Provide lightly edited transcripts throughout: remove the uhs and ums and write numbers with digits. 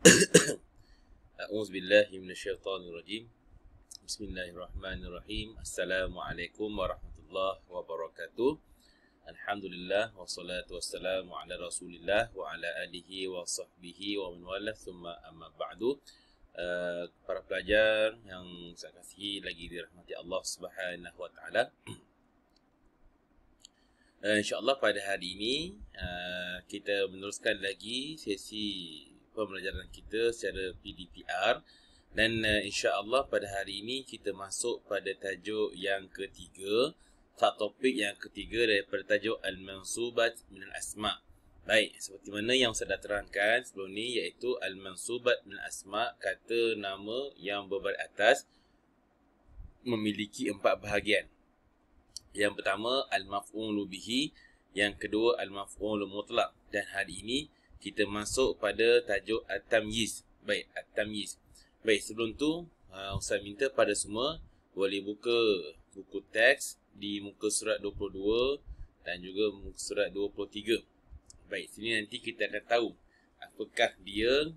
A'udzubillahi minasyaitonirrajim. Bismillahirrahmanirrahim. Assalamualaikum warahmatullahi wabarakatuh. Alhamdulillah wassalatu wassalamu ala Rasulillah wa ala alihi wa sahbihi wa man wala thumma amma ba'du. Para pelajar yang saya kasihi lagi dirahmati Allah Subhanahu wa taala. InsyaAllah pada hari ini kita meneruskan lagi sesi pembelajaran kita secara PDPR dan insya-Allah pada hari ini kita masuk pada tajuk yang ketiga, topik yang ketiga daripada tajuk Al-Mansubat minal Asma'. Baik, seperti mana yang saya dah terangkan sebelum ni, iaitu Al-Mansubat minal Asma', kata nama yang berbaris atas memiliki 4 bahagian. Yang pertama Al-Maf'ulu bihi, yang kedua Al-Maf'ulu mutlaq, dan hari ini kita masuk pada tajuk At-Tamyiz. Baik, At-Tamyiz. Baik, sebelum tu Ustaz minta pada semua boleh buka buku teks di muka surat 22 dan juga muka surat 23. Baik, sini nanti kita akan tahu apakah dia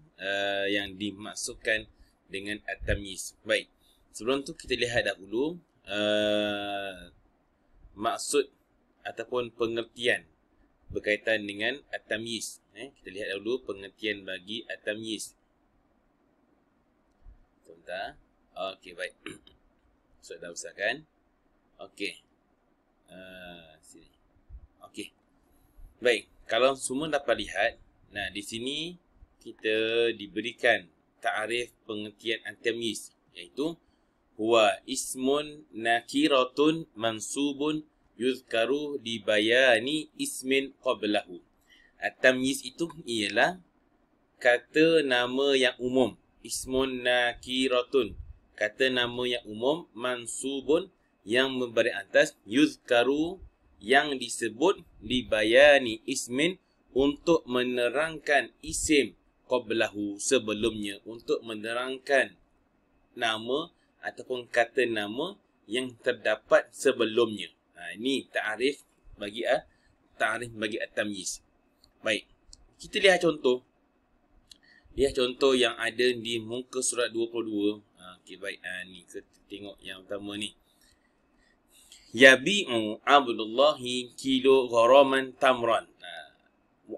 yang dimaksudkan dengan At-Tamyiz. Baik, sebelum tu kita lihat dahulu maksud ataupun pengertian berkaitan dengan At-Tamyiz. Kita lihat dulu pengertian bagi At-Tamyiz. Sebentar. Okey, baik. So, dah usahkan. Okey. Sini. Okey. Baik, kalau semua dapat lihat, nah di sini kita diberikan ta'arif pengertian At-Tamyiz, iaitu huwa ismun nakiratun mansubun yuzkaru di bayani ismin qablahu. At-Tamyiz itu ialah kata nama yang umum. Ismun nakiratun, kata nama yang umum, mansubun yang membaris atas, yuzkaru yang disebut, di bayani ismin untuk menerangkan isim, qablahu sebelumnya, untuk menerangkan nama ataupun kata nama yang terdapat sebelumnya. Ini ta'arif bagi At-Tamyiz. Baik, kita lihat contoh. Lihat contoh yang ada di muka surat 22. Okey, baik. Ni kita tengok yang pertama ni. Yabi'u Abdullahi kilo gharaman tamran.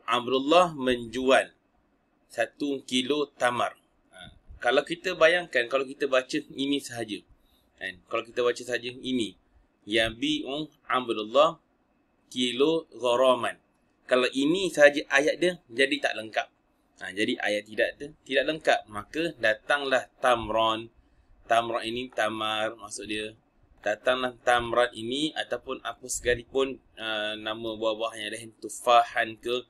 Abdullah menjual 1 kilo tamar. Kalau kita bayangkan, kalau kita baca ini sahaja, kalau kita baca sahaja ini, Yabi'u Abdullah kilo gharaman. Kalau ini sahaja ayat dia, jadi tak lengkap. Jadi ayat tidak lengkap. Maka datanglah tamron. Tamron ini tamar maksud dia. Datanglah tamran ini ataupun apa sekalipun nama buah-buahnya, dah tufahan ke,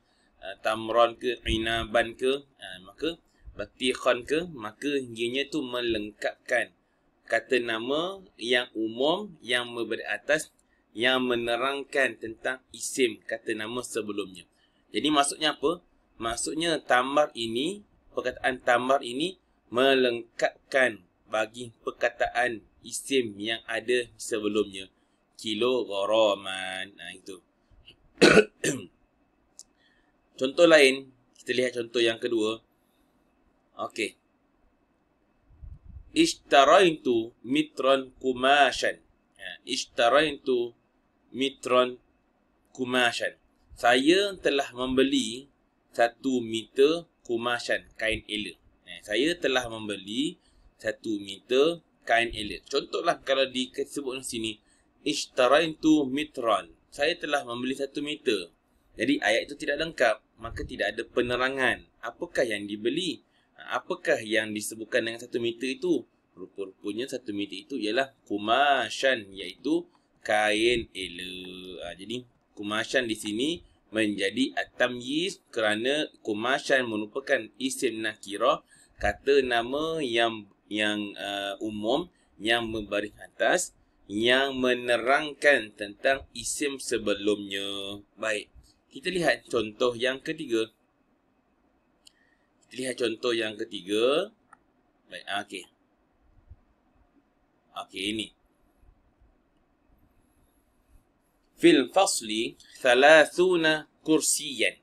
tamron ke, inaban ke, maka batikhan ke, maka ianya tu melengkapkan kata nama yang umum yang berbaris atas, yang menerangkan tentang isim kata nama sebelumnya. Jadi maksudnya apa? Maksudnya tamar ini, perkataan tamar ini melengkapkan bagi perkataan isim yang ada sebelumnya. Kilo gharaman. Itu. Contoh lain, kita lihat contoh yang kedua. Okey. Ishtaraitu mitran kumashan. Ishtaraitu mitran kumashan. Saya telah membeli 1 meter kumashan, kain ela. Saya telah membeli 1 meter kain ela. Contohlah kalau disebut di sini, Ishtaraitu mitran. Saya telah membeli 1 meter. Jadi ayat itu tidak lengkap. Maka tidak ada penerangan. Apakah yang dibeli? Apakah yang disebutkan dengan 1 meter itu? Rupa-rupanya 1 meter itu ialah kumashan, iaitu kain ela. Jadi kumashan di sini menjadi At-Tamyiz kerana kumashan merupakan isim nakirah, kata nama yang umum yang membaris atas, yang menerangkan tentang isim sebelumnya. Baik, kita lihat contoh yang ketiga. Baik, okey. Okey, ini. Fil fasli 30 kursiyan.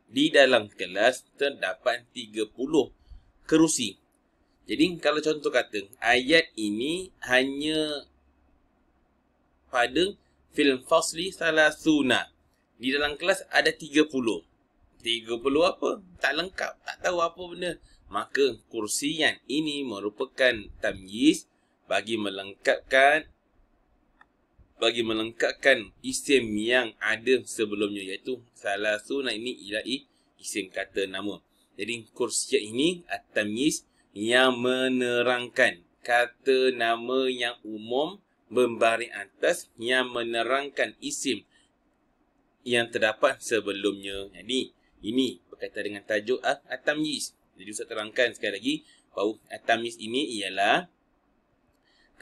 Di dalam kelas terdapat 30 kerusi. Jadi kalau contoh kata ayat ini hanya pada fil fasli salasuna. Di dalam kelas ada 30. 30 apa? Tak lengkap, tak tahu apa benda. Maka kursiyan ini merupakan tamyiz bagi melengkapkan isim yang ada sebelumnya, iaitu salasuna ini ialah isim kata nama. Jadi kursiyat ini at-tamyiz yang menerangkan kata nama yang umum membaris atas yang menerangkan isim yang terdapat sebelumnya. Jadi ini berkaitan dengan tajuk at-tamyiz. Jadi Ustaz terangkan sekali lagi bahawa at-tamyiz ini ialah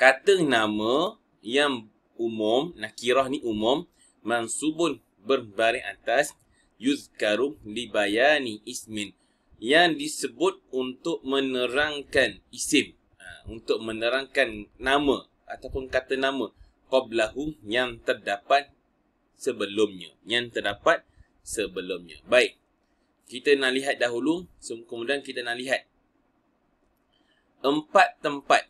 kata nama yang umum, nakirah ni umum, mansubun berbaris atas, yuzkaru li bayani ismin, yang disebut untuk menerangkan isim, untuk menerangkan nama ataupun kata nama, qablahu yang terdapat sebelumnya, Baik, kita nak lihat dahulu, kemudian kita nak lihat empat tempat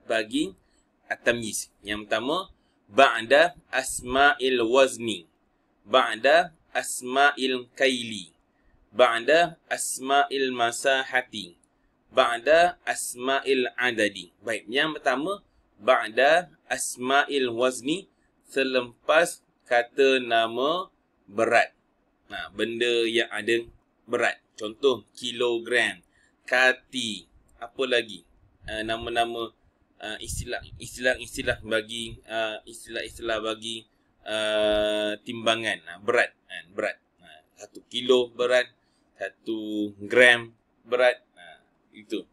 bagi at-tamyiz. Yang pertama, ba'da asma'il wazni, ba'da asma'il kaili, ba'da asma'il masahati, ba'da asma'il adadi. Baik, yang pertama ba'da asma'il wazni, selepas kata nama berat. Benda yang ada berat. Contoh kilogram, kati, apa lagi? Nama-nama istilah bagi timbangan, berat. 1 kilo berat, 1 gram berat. Itu.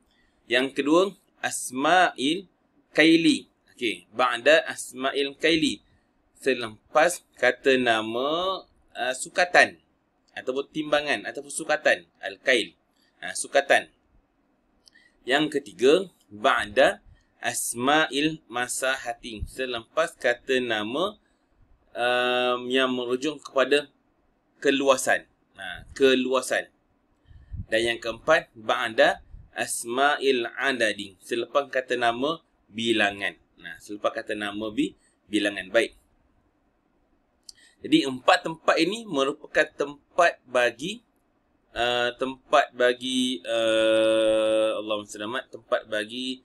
Yang kedua, asma'il kaili. Okey, ba'da asma'il kaili, selepas kata nama sukatan ataupun timbangan ataupun sukatan, al-kail, sukatan. Yang ketiga, ba'da asma'il masahati, selepas kata nama yang merujuk kepada keluasan. Dan yang keempat, ba'da asma'il adadi, selepas kata nama bilangan. Bilangan. Baik. Jadi empat tempat ini merupakan tempat bagi Allahumma selamat, tempat bagi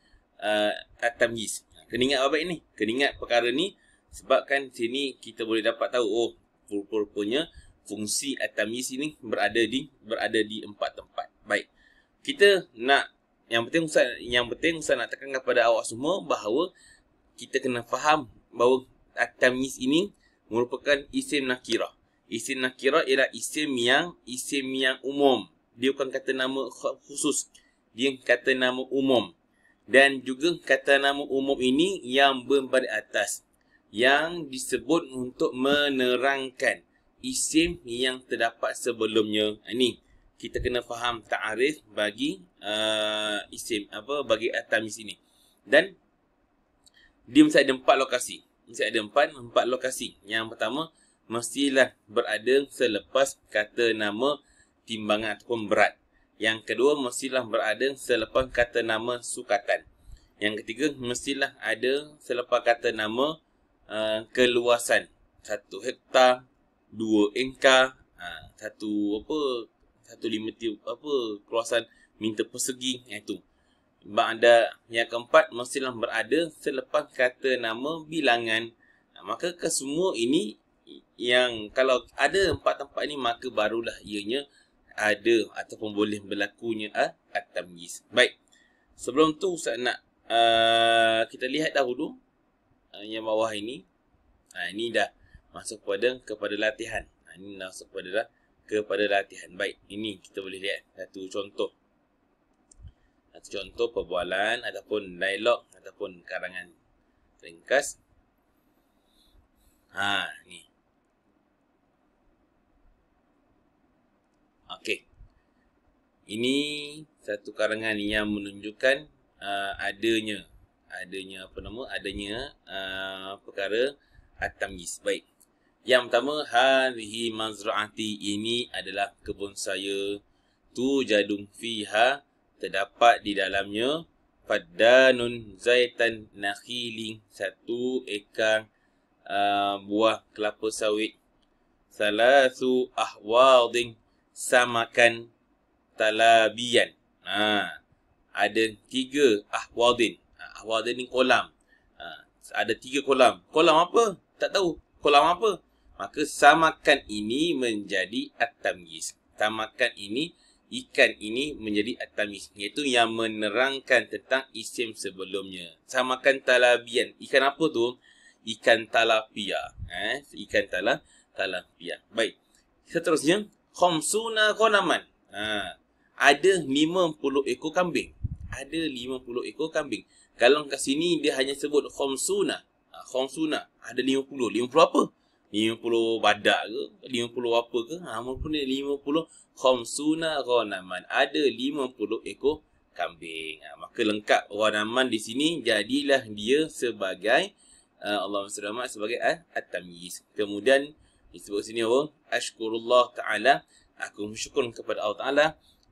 at-tamyiz. Kena ingat apa ini? Kena ingat perkara ni sebabkan sini kita boleh dapat tahu rupanya fungsi at-tamyiz ini berada di empat tempat. Baik. Kita nak yang penting Ustaz nak tekankan kepada awak semua bahawa kita kena faham bahawa at-tamyiz ini merupakan isim nakirah. Isim nakirah ialah isim yang umum. Dia bukan kata nama khusus. Dia kata nama umum. Dan juga kata nama umum ini yang berbaris atas, yang disebut untuk menerangkan isim yang terdapat sebelumnya. Ini kita kena faham ta'arif bagi bagi at-tamyiz ini. Dan dia mesti ada empat lokasi. Empat lokasi. Yang pertama, mestilah berada selepas kata nama timbangan ataupun berat. Yang kedua, mestilah berada selepas kata nama sukatan. Yang ketiga, mestilah ada selepas kata nama keluasan. 1 hektar, 2 engkar, 1 keluasan meter persegi, itu. Ba'da yang keempat, mestilah berada selepas kata nama bilangan. Maka kesemua ini yang kalau ada empat tempat ini, maka barulah ianya ada ataupun boleh berlakunya at-tamyiz. Baik. Sebelum tu Ustaz nak kita lihat dahulu yang bawah ini. Ini dah masuk kepada latihan. Ini dah masuk kepada latihan. Baik, ini kita boleh lihat satu contoh perbualan ataupun dialog ataupun karangan ringkas. Ni. Okey. Ini satu karangan yang menunjukkan adanya perkara at-tamyiz. Baik. Yang pertama, hadhihi mazra'ati, ini adalah kebun saya. Tujadun fiha, terdapat di dalamnya faddanun zaitan nakhilin, 1 ekar buah kelapa sawit. Salasu ahwadin samakan talabian. Ada 3 ahwadin. Ahwadin ni kolam. Ada 3 kolam. Kolam apa? Tak tahu. Kolam apa? Maka samakan ini menjadi at-tamyiz. Samakan ini, ikan ini menjadi at-tamyiz, iaitu yang menerangkan tentang isim sebelumnya. Samakan talabian. Ikan apa tu? Ikan talapia. Ikan talapia. Baik. Seterusnya, khamsuna ghanaman. Ada 50 ekor kambing. Ada 50 ekor kambing. Kalau kat sini dia hanya sebut khamsuna. Khamsuna. Ada 50. 50 apa? 50 badak ke? 50 apa ke? Maupun 50 khamsuna ghanaman. Ada 50 ekor kambing. Maka lengkap ghanaman di sini, jadilah dia sebagai Allah SWT sebagai at-tamyiz. Kemudian disebut sini apa? Ashkurullah ta'ala. Aku bersyukur kepada Allah Ta'ala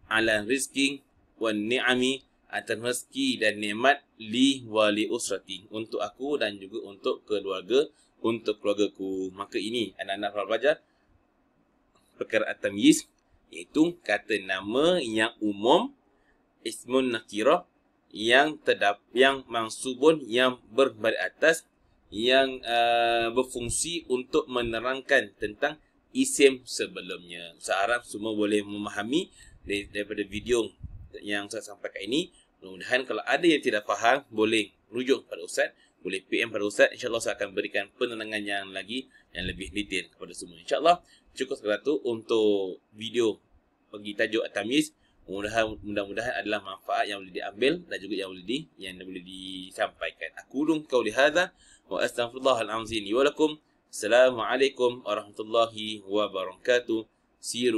ala rizki wa ni'ami, atas rezeki dan nikmat li wa li usrati, untuk aku dan juga untuk keluargaku. Maka ini anak-anak para pelajar perkara at-tamyiz, iaitu kata nama yang umum, ismun nakirah, yang mansubun, yang berbaris atas, yang berfungsi untuk menerangkan tentang isim sebelumnya. Ustaz harap semua boleh memahami daripada video yang saya sampaikan ini. Mudah-mudahan kalau ada yang tidak faham, boleh rujuk pada Ustaz, boleh PM pada Ustaz. InsyaAllah saya akan berikan penerangan yang lebih detail kepada semua. InsyaAllah cukup sekadar tu untuk video bagi tajuk at-tamyiz. Mudah-mudahan adalah manfaat yang boleh diambil dan juga yang boleh disampaikan. Aku ulung qauli hadza wa astaghfirullahal azim li wa lakum. Assalamualaikum warahmatullahi wabarakatuh. Siru